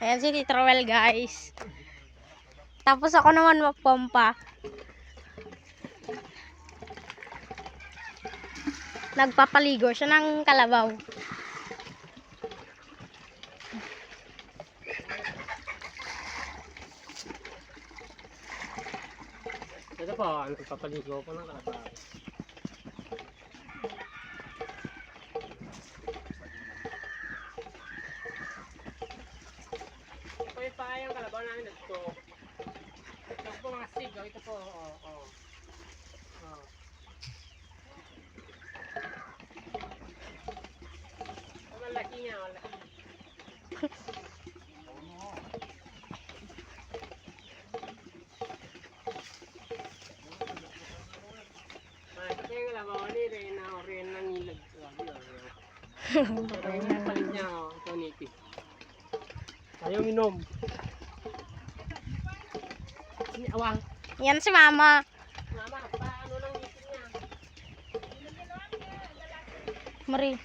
Ayan si Tito Roel, guys. Tapos ako naman magpompa. Nagpapaligo siya ng kalabaw. Ito po, nagpapaligo po ng kalabaw. Ito yung payang kalabaw namin dito. Ito po mga sig, ito po, malaki nga, malaki. Ito po yung kalabaw ni Rena o Rena ng ilag. Ito yung palit niya, ito niti. Ayaw minom. Awang. Yan si Mama. Mama, paano lang niti niya? Mari.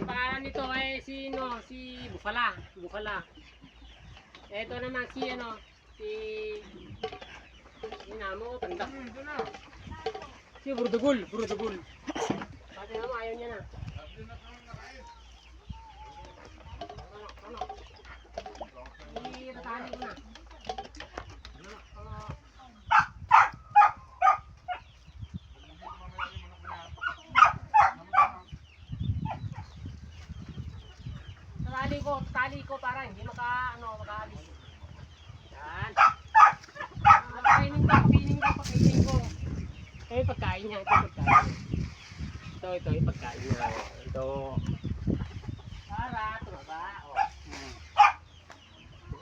Pangalan nito ay si Bufala. Bufala. Ito naman si Namo, tanda. Si Burdugul. Pati naman ayaw niya na. Ano? Iratali ko na. Tali ko para hindi makaalis. Yan. Pakainin ko. Ito yung pagkain niya, Ito yung pagkain niya. Ito. Para, tumaba.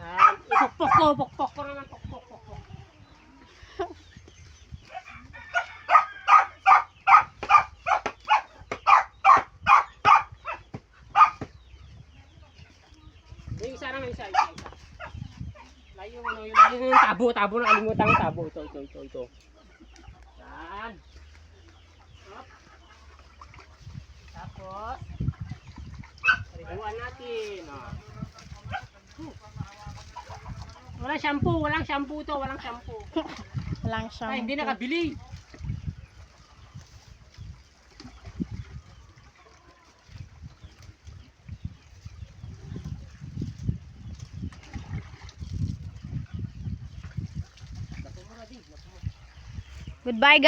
Yan. Pokpok ko naman, pokpok. Yung isa naman, isa. Layo yung tabo na kalimutan ng tabo. Ito. Yan. Hop. Tapos, pariguan natin. Walang shampoo to, walang shampoo. Walang siyang. Ay, hindi nakabili. Goodbye, guys.